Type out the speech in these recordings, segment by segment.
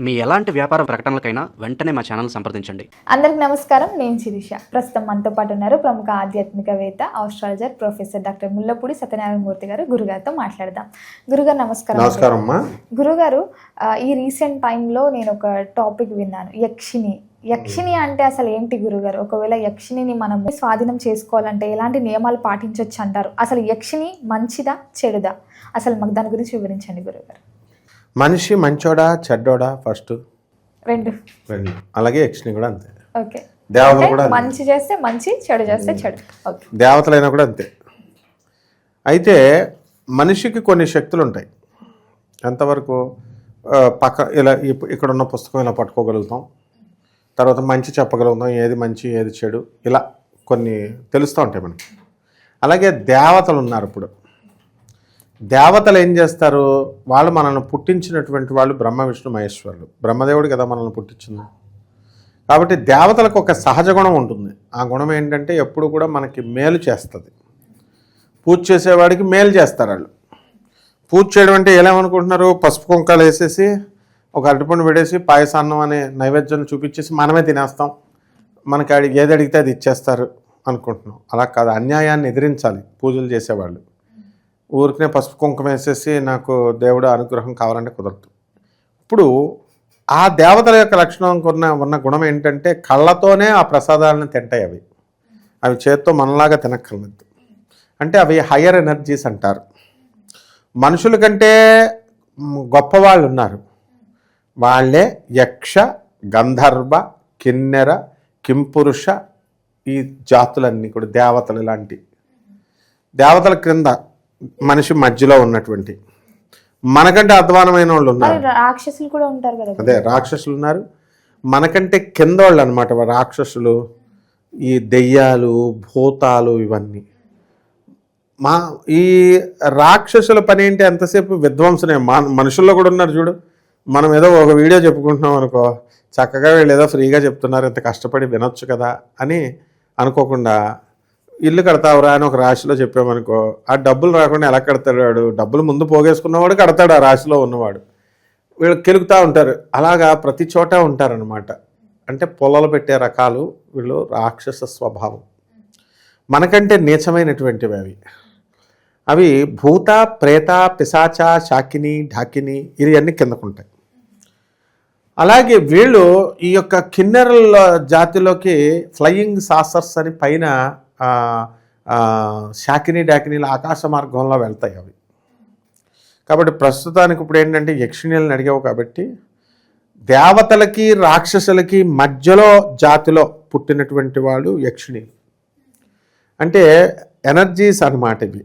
మీ ఎలాంటి వ్యాపార ప్రకటనలకైనా వెంటనే మా ఛానల్ సంప్రదించండి. అందరికి నమస్కారం. నేను శిరీష. ప్రస్తుతం మనతో పాటు ఉన్నారు ప్రముఖ ఆధ్యాత్మికవేత్త, astrologer professor doctor Mullapudi Satyanarayana Murthy గారు. గురుగారితో మాట్లాడదాం. గురుగారు నమస్కారం. నమస్కారం అమ్మా. గురుగారు, ఈ రీసెంట్ టైంలో నేను ఒక టాపిక్ విన్నాను, యక్షిణి అంటే అసలు ఏంటి గురుగారు? ఒకవేళ యక్షిణిని మనం స్వాధీనం చేసుకోవాలంటే ఎలాంటి నియమాలు పాటించవచ్చు అంటారు? అసలు యక్షిణి మంచిదా చెడుదా? అసలు మాకు దాని గురించి వివరించండి గురుగారు. మనిషి మంచోడా చెడ్డోడా? ఫస్ట్ రెండు. అలాగే యక్షిణి కూడా అంతే. ఓకే. దేవతలు కూడా మంచి చేస్తే మంచి, చెడు చేస్తే చెడు. ఓకే. దేవతలైనా కూడా అంతే. అయితే మనిషికి కొన్ని శక్తులు ఉంటాయి. ఎంతవరకు ఇలా ఇక్కడ ఉన్న పుస్తకం ఇలా పట్టుకోగలుగుతాం, తర్వాత మంచి చెప్పగలుగుతాం, ఏది మంచి ఏది చెడు, ఇలా కొన్ని తెలుస్తూ ఉంటాయి మనకి. అలాగే దేవతలు ఉన్నారు. ఇప్పుడు దేవతలు ఏం చేస్తారు? వాళ్ళు మనల్ని పుట్టించినటువంటి వాళ్ళు బ్రహ్మ విష్ణు మహేశ్వరులు. బ్రహ్మదేవుడు కదా మనల్ని పుట్టించింది. కాబట్టి దేవతలకు ఒక సహజ గుణం ఉంటుంది. ఆ గుణం ఏంటంటే ఎప్పుడు కూడా మనకి మేలు చేస్తుంది. పూజ చేసేవాడికి మేలు చేస్తారు వాళ్ళు. పూజ చేయడం అంటే ఏమనుకుంటున్నారు? పసుపు కుంకాలు వేసేసి ఒక అరటిపండు పెడేసి పాయసాన్నం అనే నైవేద్యం చూపించేసి మనమే తినేస్తాం, మనకి ఏది అడిగితే అది ఇచ్చేస్తారు అనుకుంటున్నాం. అలా కాదు. అన్యాయాన్ని ఎదిరించాలి పూజలు చేసేవాళ్ళు. ఊరికనే పసుపు కుంకుమ వేసేసి నాకు దేవుడు అనుగ్రహం కావాలంటే కుదరదు. ఇప్పుడు ఆ దేవతల యొక్క లక్షణం ఉన్న గుణం ఏంటంటే కళ్ళతోనే ఆ ప్రసాదాలను తింటాయి. అవి చేత్తో మనలాగా తినక్కర్లేదు. అంటే అవి హయ్యర్ ఎనర్జీస్ అంటారు. మనుషుల కంటే గొప్పవాళ్ళు ఉన్నారు. వాళ్ళే యక్ష, గంధర్వ, కిన్నెర, కింపురుష, ఈ జాతులన్నీ కూడా దేవతలు. ఇలాంటి దేవతల క్రింద మనిషి మధ్యలో ఉన్నటువంటి మనకంటే అధ్వానమైన వాళ్ళు ఉన్నారు. రాక్షసులు కూడా ఉంటారు కదా. అదే రాక్షసులు ఉన్నారు. మనకంటే కింద వాళ్ళు అనమాట రాక్షసులు, ఈ దెయ్యాలు, భూతాలు, ఇవన్నీ. ఈ రాక్షసుల పని ఏంటి? ఎంతసేపు విధ్వంసనే. మనుషుల్లో కూడా ఉన్నారు చూడు. మనం ఏదో ఒక వీడియో చెప్పుకుంటున్నాం అనుకో, చక్కగా వీళ్ళు ఏదో ఫ్రీగా చెప్తున్నారు, ఇంత కష్టపడి వినొచ్చు కదా అని అనుకోకుండా ఇల్లు కడతావురా అని ఒక రాశిలో చెప్పామనుకో, ఆ డబ్బులు రాకుండా ఎలా కడతాడు వాడు? డబ్బులు ముందు పోగేసుకున్నవాడు కడతాడు ఆ రాశిలో ఉన్నవాడు. వీళ్ళు కెలుగుతూ ఉంటారు. అలాగా ప్రతి చోట ఉంటారనమాట. అంటే పొలాలు పెట్టే రకాలు వీళ్ళు. రాక్షస స్వభావం. మనకంటే నీచమైనటువంటివి అవి భూత, ప్రేత, పిశాచ, శాకిని, ఢాకిని, ఇవన్నీ కిందకుంటాయి. అలాగే వీళ్ళు ఈ యొక్క కిన్నెరల జాతిలోకి ఫ్లయింగ్ సాసర్స్ అని పైన శాకిని, డాకినీలు ఆకాశ మార్గంలో వెళ్తాయి అవి. కాబట్టి ప్రస్తుతానికి ఇప్పుడు ఏంటంటే యక్షిణీలను అడిగావు కాబట్టి దేవతలకి రాక్షసులకి మధ్యలో జాతిలో పుట్టినటువంటి వాళ్ళు యక్షిణీలు. అంటే ఎనర్జీస్ అన్నమాట ఇవి.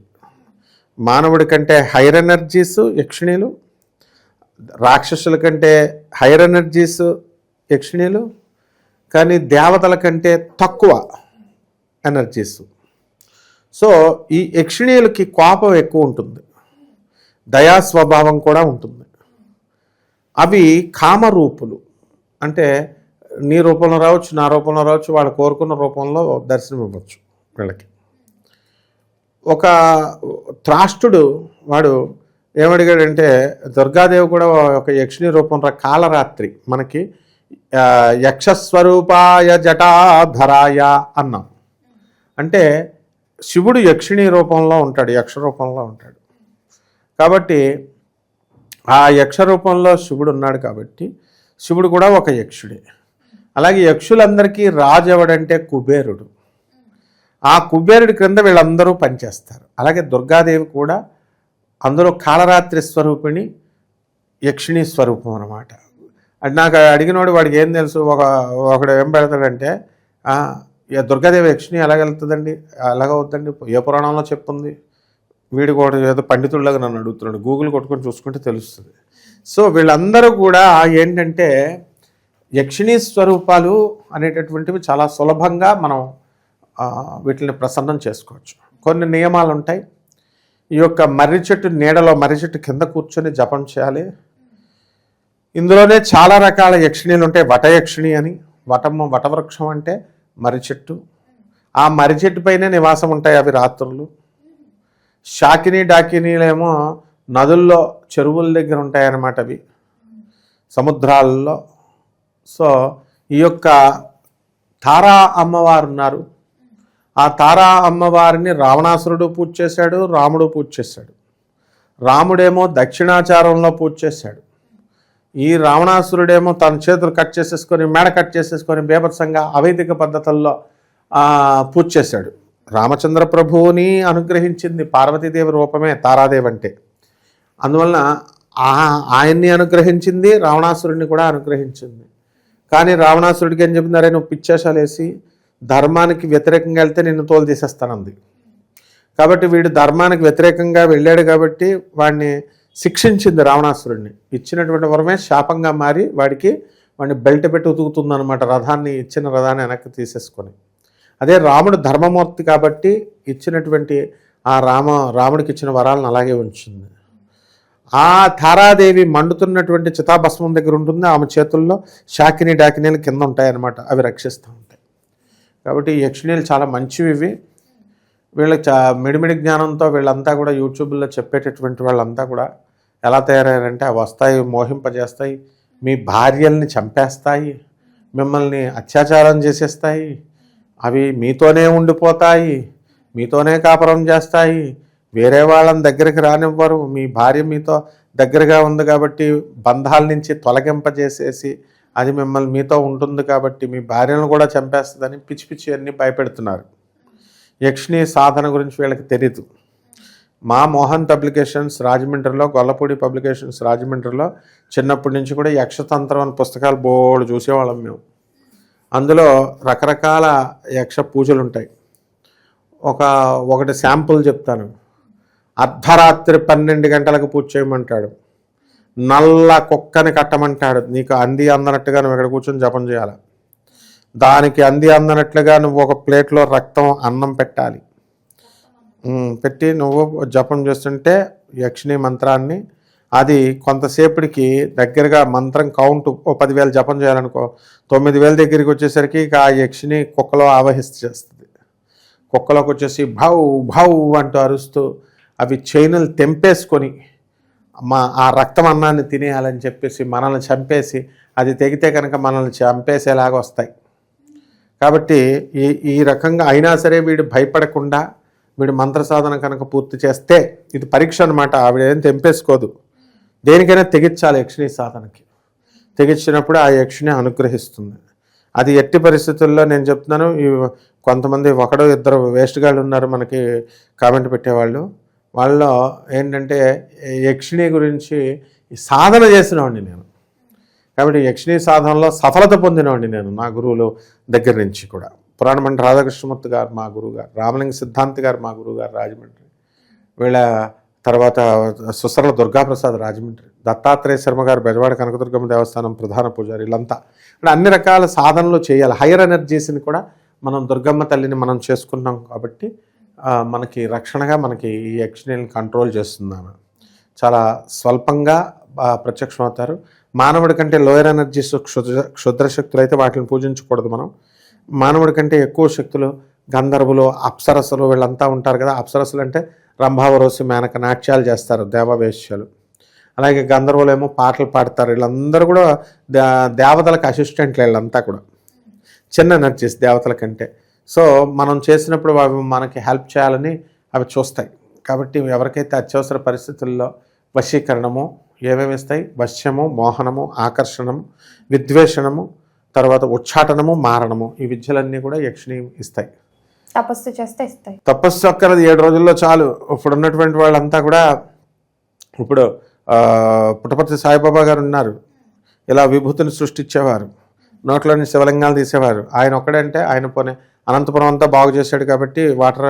మానవుడి కంటే హైర్ ఎనర్జీస్ యక్షిణీలు, రాక్షసుల కంటే హైర్ ఎనర్జీస్ యక్షిణీలు, కానీ దేవతల కంటే తక్కువ ఎనర్జీస్. సో ఈ యక్షిణీలకి కోపం ఎక్కువ ఉంటుంది, దయా స్వభావం కూడా ఉంటుంది. అవి కామరూపులు. అంటే నీ రూపంలో రావచ్చు, నా రూపంలో రావచ్చు, వాళ్ళు కోరుకున్న రూపంలో దర్శనం ఇవ్వచ్చు వీళ్ళకి. ఒక త్రాష్టుడు వాడు ఏమడిగాడంటే, దుర్గాదేవి కూడా ఒక యక్షిణీ రూపం కాలరాత్రి మనకి యక్షస్వరూపాయ జటాధరాయ అన్నాం. అంటే శివుడు యక్షిణీ రూపంలో ఉంటాడు, యక్ష రూపంలో ఉంటాడు. కాబట్టి ఆ యక్ష రూపంలో శివుడు ఉన్నాడు కాబట్టి శివుడు కూడా ఒక యక్షుడే. అలాగే యక్షులందరికీ రాజు ఎవడంటే కుబేరుడు. ఆ కుబేరుడి క్రింద వీళ్ళందరూ పనిచేస్తారు. అలాగే దుర్గాదేవి కూడా అందులో కాలరాత్రి స్వరూపిణి, యక్షిణీ స్వరూపం అన్నమాట. అది నాకు అడిగినోడు వాడికి ఏం తెలుసు? ఒకడు ఏం పెడతాడంటే, దుర్గాదేవి యక్షిణి ఎలాగెళ్తుందండి, ఎలాగవుతుందండి, ఏ పురాణంలో చెప్తుంది? వీడు కూడా ఏదో పండితుల్లాగా నన్ను అడుగుతున్నాడు. గూగుల్ కొట్టుకొని చూసుకుంటే తెలుస్తుంది. సో వీళ్ళందరూ కూడా ఏంటంటే యక్షిణీ స్వరూపాలు అనేటటువంటివి చాలా సులభంగా మనం వీటిని ప్రసన్నం చేసుకోవచ్చు. కొన్ని నియమాలు ఉంటాయి. ఈ యొక్క మర్రి చెట్టు నీడలో, మర్రి చెట్టు కింద కూర్చొని జపం చేయాలి. ఇందులోనే చాలా రకాల యక్షిణీలు ఉంటాయి. వటయక్షిణి అని. వటవృక్షం అంటే మర్రి చెట్టు. ఆ మర్రి చెట్టు పైనే నివాసం ఉంటాయి అవి రాత్రులు. శాకిని, డాకినీలేమో నదుల్లో, చెరువుల దగ్గర ఉంటాయన్నమాట అవి. సముద్రాల్లో. సో ఈ యొక్క తారా అమ్మవారు ఉన్నారు. ఆ తారా అమ్మవారిని రావణాసురుడు పూజ చేశాడు, రాముడు పూజ చేశాడు. రాముడేమో దక్షిణాచారంలో పూజ చేశాడు. ఈ రావణాసురుడేమో తన చేతులు కట్ చేసేసుకొని, మెడ కట్ చేసేసుకొని బేభత్సంగా అవైదిక పద్ధతుల్లో పూజ చేశాడు. రామచంద్ర ప్రభువుని అనుగ్రహించింది పార్వతీదేవి రూపమే తారాదేవి అంటే. అందువలన ఆయన్ని అనుగ్రహించింది, రావణాసురుడిని కూడా అనుగ్రహించింది. కానీ రావణాసురుడికి ఏం చెప్తున్నారే, నువ్వు పిచ్చేషాలు వేసి ధర్మానికి వ్యతిరేకంగా వెళ్తే నిన్ను తోలు తీసేస్తానంది. కాబట్టి వీడు ధర్మానికి వ్యతిరేకంగా వెళ్ళాడు కాబట్టి వాడిని శిక్షించింది రావణాసురుడిని. ఇచ్చినటువంటి వరమే శాపంగా మారి వాడిని బెల్ట్ పెట్టి ఉతుకుతుందన్నమాట. ఇచ్చిన రథాన్ని వెనక్కి తీసేసుకొని. అదే రాముడు ధర్మమూర్తి కాబట్టి ఇచ్చినటువంటి ఆ రాముడికి ఇచ్చిన వరాలను అలాగే ఉంచింది. ఆ తారాదేవి మండుతున్నటువంటి చితాభస్మం దగ్గర ఉంటుంది. ఆమె చేతుల్లో శాకిని డాకినీలు కింద ఉంటాయన్నమాట, అవి రక్షిస్తూ ఉంటాయి. కాబట్టి ఈ యక్షిణీలు చాలా మంచివి. ఇవి వీళ్ళకి మిడిమిడి జ్ఞానంతో వీళ్ళంతా కూడా యూట్యూబ్లో చెప్పేటటువంటి వాళ్ళంతా కూడా ఎలా తయారయ్యారంటే, అవి వస్తాయి, మోహింపజేస్తాయి, మీ భార్యల్ని చంపేస్తాయి, మిమ్మల్ని అత్యాచారం చేసేస్తాయి, అవి మీతోనే ఉండిపోతాయి, మీతోనే కాపురం చేస్తాయి, వేరే వాళ్ళని దగ్గరికి రానివ్వరు. మీ భార్య మీతో దగ్గరగా ఉంది కాబట్టి బంధాల నుంచి తొలగింపజేసేసి అది మిమ్మల్ని మీతో ఉంటుంది కాబట్టి మీ భార్యను కూడా చంపేస్తుందని పిచ్చి పిచ్చి అన్నీ భయపెడుతున్నారు. యక్షిణీ సాధన గురించి వీళ్ళకి తెలీదు. మా మోహన్ పబ్లికేషన్స్ రాజమండ్రిలో, గొల్లపూడి పబ్లికేషన్స్ రాజమండ్రిలో చిన్నప్పటి నుంచి కూడా యక్షతంత్రం అనే పుస్తకాలు బోర్డు చూసేవాళ్ళం మేము. అందులో రకరకాల యక్ష పూజలు ఉంటాయి. ఒకటి శాంపుల్ చెప్తాను. అర్ధరాత్రి 12 గంటలకు పూజ చేయమంటాడు. నల్ల కుక్కని కట్టమంటాడు. నీకు అంది అందనట్టుగా నువ్వు ఇక్కడ కూర్చొని జపం చేయాలి. దానికి అంది అందనట్లుగా నువ్వు ఒక ప్లేట్లో రక్తం అన్నం పెట్టాలి. పెట్టి నువ్వు జపం చేస్తుంటే యక్షిణీ మంత్రాన్ని, అది కొంతసేపటికి దగ్గరగా మంత్రం కౌంట్ 10,000 జపం చేయాలనుకో, 9,000 దగ్గరికి వచ్చేసరికి ఆ యక్షిణి కుక్కలో ఆవహిస్తుంది. కుక్కలోకి వచ్చేసి భౌ భౌ అంటూ అరుస్తూ అవి చైనులు తెంపేసుకొని ఆ రక్తం అన్నాన్ని తినేయాలని చెప్పేసి మనల్ని చంపేసి, అది తెగితే కనుక మనల్ని చంపేసేలాగా వస్తాయి. కాబట్టి ఈ రకంగా అయినా సరే వీడు భయపడకుండా వీడు మంత్ర సాధన కనుక పూర్తి చేస్తే, ఇది పరీక్ష అనమాట. ఆవిడ ఏం తెంపేసుకోదు, దేనికైనా తెగించాలి. యక్షిణీ సాధనకి తెగించినప్పుడు ఆ యక్షిణి అనుగ్రహిస్తుంది. అది ఎట్టి పరిస్థితుల్లో నేను చెప్తున్నాను. కొంతమంది ఒకడో ఇద్దరు వేస్ట్ గాళ్ళు ఉన్నారు మనకి కామెంట్ పెట్టేవాళ్ళు. వాళ్ళలో ఏంటంటే యక్షిణి గురించి సాధన చేసినవాడిని నేను. కాబట్టి యక్షిణీ సాధనలో సఫలత పొందినవాడిని నేను నా గురువుల దగ్గర నుంచి కూడా. పురాణమంటి రాధాకృష్ణమూర్తి గారు మా గురువు గారు, రామలింగ సిద్ధాంతి గారు మా గురువు గారు రాజమండ్రి, వీళ్ళ తర్వాత సుసరల దుర్గాప్రసాద్ రాజమండ్రి, దత్తాత్రేయ శర్మ గారు బెజవాడ కనకదుర్గమ్మ దేవస్థానం ప్రధాన పూజారి, వీళ్ళంతా ఇక్కడ అన్ని రకాల సాధనలు చేయాలి. హైయర్ ఎనర్జీస్ని కూడా మనం దుర్గమ్మ తల్లిని మనం చేసుకున్నాం కాబట్టి మనకి రక్షణగా మనకి ఈ యక్షిణీని కంట్రోల్ చేస్తున్నాము. చాలా స్వల్పంగా ప్రత్యక్షమవుతారు. మానవుడి కంటే లోయర్ ఎనర్జీస్ క్షుద్ర శక్తులు అయితే వాటిని పూజించకూడదు మనం. మానవుడి కంటే ఎక్కువ శక్తులు గంధర్వులు, అప్సరస్సులు వీళ్ళంతా ఉంటారు కదా. అప్సరస్సులు అంటే రంభావరోసి, మేనక నాట్యాలు చేస్తారు, దేవవేశ్యాలు. అలాగే గంధర్వులు ఏమో పాటలు పాడతారు. వీళ్ళందరూ కూడా దేవతలకు అసిస్టెంట్లు. వీళ్ళంతా కూడా చిన్న ఎనర్జీస్ దేవతల కంటే. సో మనం చేసినప్పుడు అవి మనకి హెల్ప్ చేయాలని అవి చూస్తాయి. కాబట్టి ఎవరికైతే అత్యవసర పరిస్థితుల్లో వశీకరణము ఏమేమి ఇస్తాయి, వశ్యము, మోహనము, ఆకర్షణము, విద్వేషణము, తర్వాత ఉచ్చాటనము, మారణము, ఈ విద్యలన్నీ కూడా యక్షిణి ఇస్తాయి. తపస్సు చేస్తే ఇస్తాయి. తపస్సు అక్కరది 7 రోజుల్లో చాలు. ఇప్పుడు ఉన్నటువంటి వాళ్ళంతా కూడా, ఇప్పుడు పుట్టపర్తి సాయిబాబా గారు ఉన్నారు, ఇలా విభూతిని సృష్టించేవారు, నోట్లోని శివలింగాలు తీసేవారు. ఆయన ఒక్కడంటే ఆయన పోనీ అనంతపురం అంతా బాగు చేశాడు కాబట్టి, వాటర్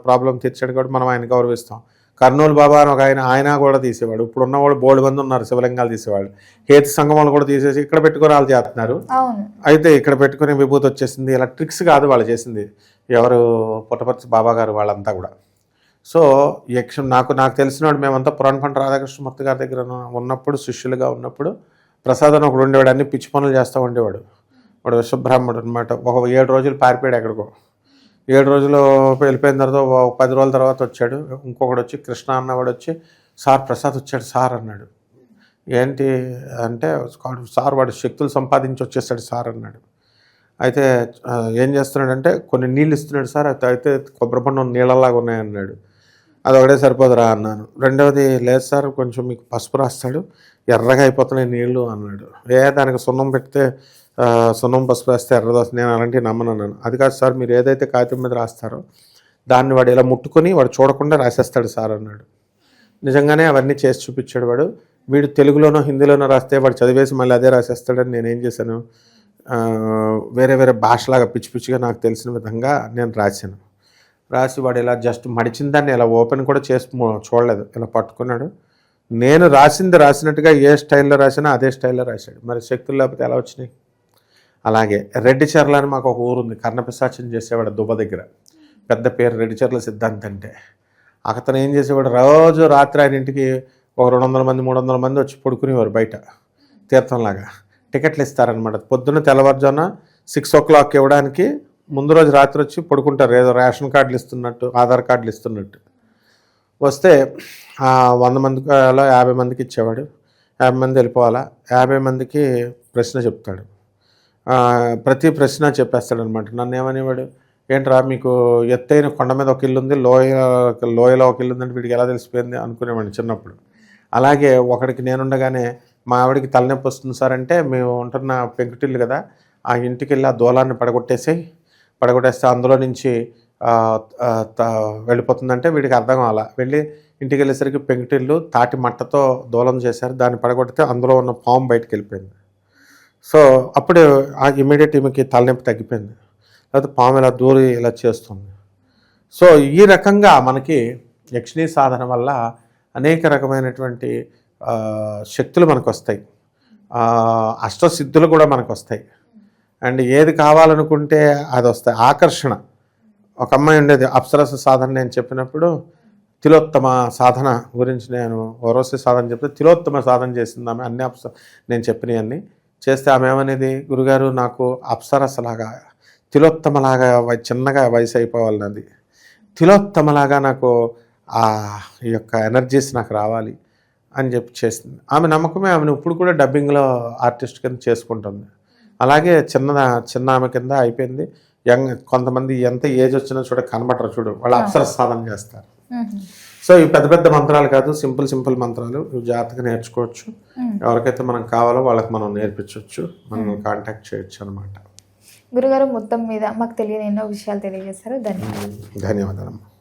ప్రాబ్లం తీర్చాడు కాబట్టి మనం ఆయన గౌరవిస్తాం. కర్నూలు బాబా అని ఒక ఆయన కూడా తీసేవాడు. ఇప్పుడు ఉన్నవాళ్ళు బోల్డ్ మంది ఉన్నారు శివలింగాలు తీసేవాళ్ళు. హేతు సంగమాలు కూడా తీసేసి ఇక్కడ పెట్టుకుని వాళ్ళు చేస్తున్నారు. అయితే ఇక్కడ పెట్టుకుని విభూతి వచ్చేసింది. ఇలా ట్రిక్స్ కాదు వాళ్ళు చేసింది, ఎవరు పుట్టపర్తి బాబా గారు వాళ్ళంతా కూడా. సో నాకు తెలిసినవాడు, మేమంతా పురాణపంట రాధాకృష్ణమూర్తి గారి దగ్గర ఉన్నప్పుడు, శిష్యులుగా ఉన్నప్పుడు ప్రసాదం ఒకడు ఉండేవాడు. అన్ని పిచ్చి పనులు చేస్తూ ఉండేవాడు. వాడు విశ్వబ్రాహ్మణుడు అనమాట. ఒక 7 రోజులు పారిపోయాడు ఎక్కడికో. 7 రోజులు వెళ్ళిపోయిన తర్వాత 10 రోజుల తర్వాత వచ్చాడు. ఇంకొకడు వచ్చి, కృష్ణ అన్నవాడు వచ్చి, సార్ ప్రసాద్ వచ్చాడు సార్ అన్నాడు. ఏంటి అంటే సార్ వాడు శక్తులు సంపాదించి వచ్చేస్తాడు సార్ అన్నాడు. అయితే ఏం చేస్తున్నాడంటే కొన్ని నీళ్ళు ఇస్తున్నాడు సార్, అయితే కొబ్బరి బొండం నీళ్ళలాగా ఉన్నాయన్నాడు. అది ఒకటే సరిపోదురా అన్నాను. రెండవది లేదు సార్ కొంచెం మీకు పసుపు రాస్తాడు, ఎర్రగా అయిపోతున్నాయి నీళ్ళు అన్నాడు. దానికి సున్నం పెడితే సున్నం పసుపు రాస్తే ఎర్రది వస్తుంది, నేను అలాంటివి నమ్మను అన్నాను. అది కాదు సార్, మీరు ఏదైతే కాగితం మీద రాస్తారో దాన్ని వాడు ఇలా ముట్టుకొని వాడు చూడకుండా రాసేస్తాడు సార్ అన్నాడు. నిజంగానే అవన్నీ చేసి చూపించాడు వాడు. వీడు తెలుగులోనో హిందీలోనో రాస్తే వాడు చదివేసి మళ్ళీ అదే రాసేస్తాడని నేనేం చేశాను, వేరే వేరే భాషలాగా పిచ్చి పిచ్చిగా నాకు తెలిసిన విధంగా నేను రాశాను. రాసి వాడు ఇలా జస్ట్ మడిచిన దాన్ని ఇలా ఓపెన్ కూడా చేసి చూడలేదు, ఇలా పట్టుకున్నాడు. నేను రాసింది రాసినట్టుగా ఏ స్టైల్లో రాసినా అదే స్టైల్లో రాశాడు. మరి శక్తులు లేకపోతే ఎలా వచ్చినాయి? అలాగే రెడ్డిచెర్ల అని మాకు ఒక ఊరు ఉంది, కర్ణపిశాచం చేసేవాడు దుబ్బ దగ్గర, పెద్ద పేరు రెడ్డిచెర్ల సిద్ధాంత్ అంటే. అతను ఏం చేసేవాడు, రోజు రాత్రి ఆయన ఇంటికి ఒక 200 మంది 300 మంది వచ్చి పడుకునేవారు బయట తీర్థంలాగా. టికెట్లు ఇస్తారనమాట. పొద్దున్న తెల్లవారుజామున 6 o'clock ఇవ్వడానికి ముందు రోజు రాత్రి వచ్చి పడుకుంటారు, ఏదో రేషన్ కార్డులు ఇస్తున్నట్టు, ఆధార్ కార్డులు ఇస్తున్నట్టు. వస్తే 100 మందికి అలా 50 మందికి ఇచ్చేవాడు. 50 మంది వెళ్ళిపోవాలా, 50 మందికి ప్రశ్న చెప్తాడు. ప్రతి ప్రశ్న చెప్పేస్తాడనమాట. నన్ను ఏమనేవాడు, ఏంట్రా మీకు ఎత్తైన కొండ మీద ఒక ఇల్లు ఉంది, లోయలో ఒక ఇల్లు ఉందంటే వీడికి ఎలా తెలిసిపోయింది అనుకునేవాడిని చిన్నప్పుడు. అలాగే ఒకడికి నేనుండగానే మా ఆవిడికి తలనొప్పి వస్తుంది సార్ అంటే, మేము ఉంటున్న పెంకుటిల్లు కదా, ఆ ఇంటికి వెళ్ళి ఆ దూలాన్ని పడగొట్టేస్తే అందులో నుంచి వెళ్ళిపోతుందంటే వీడికి అర్థం అవ్వాలా. వెళ్ళి ఇంటికి వెళ్ళేసరికి పెంకుటిల్లు తాటి మట్టతో దూలం చేశారు, దాన్ని పడగొడితే అందులో ఉన్న పాము బయటకు వెళ్ళిపోయింది. సో అప్పుడు ఇమీడియట్ ఈమెకి తలనొప్పి తగ్గిపోయింది. లేకపోతే పాము ఇలా దూరి ఇలా చేస్తుంది. సో ఈ రకంగా మనకి యక్షిణీ సాధన వల్ల అనేక రకమైనటువంటి శక్తులు మనకు వస్తాయి, అష్టసిద్ధులు కూడా మనకు వస్తాయి. అండ్ ఏది కావాలనుకుంటే అది వస్తాయి. ఆకర్షణ. ఒక అమ్మాయి ఉండేది, అప్సరస సాధన నేను చెప్పినప్పుడు తిలోత్తమ సాధన గురించి నేను ఓరోసి సాధన చెప్తే తిలోత్తమ సాధన చేసింది ఆమె. అన్ని నేను చెప్పినవన్నీ చేస్తే ఆమె ఏమనేది, గురుగారు నాకు అప్సరసలాగా తిలోత్తమలాగా చిన్నగా వయసు అయిపోవాలన్నది, తిలోత్తమలాగా నాకు ఈ యొక్క ఎనర్జీస్ నాకు రావాలి అని చెప్పి చేసింది. ఆమె నమ్మకమే ఆమెను ఇప్పుడు కూడా డబ్బింగ్లో ఆర్టిస్ట్ కింద చేసుకుంటుంది. అలాగే చిన్న ఆమె కింద అయిపోయింది. కొంతమంది ఎంత ఏజ్ వచ్చినా కనబడరు చూడు, వాళ్ళు అప్సరస సాధన చేస్తారు. సో ఇవి పెద్ద పెద్ద మంత్రాలు కాదు, సింపుల్ మంత్రాలు. ఇవి జాగ్రత్తగా నేర్చుకోవచ్చు. ఎవరికైతే మనం కావాలో వాళ్ళకి మనం నేర్పించవచ్చు, మనం కాంటాక్ట్ చేయొచ్చు అనమాట. గురుగారు మొత్తం మీద మాకు తెలియని ఎన్నో విషయాలు తెలియజేశారు. ధన్యవాదాలు. ధన్యవాదాలు.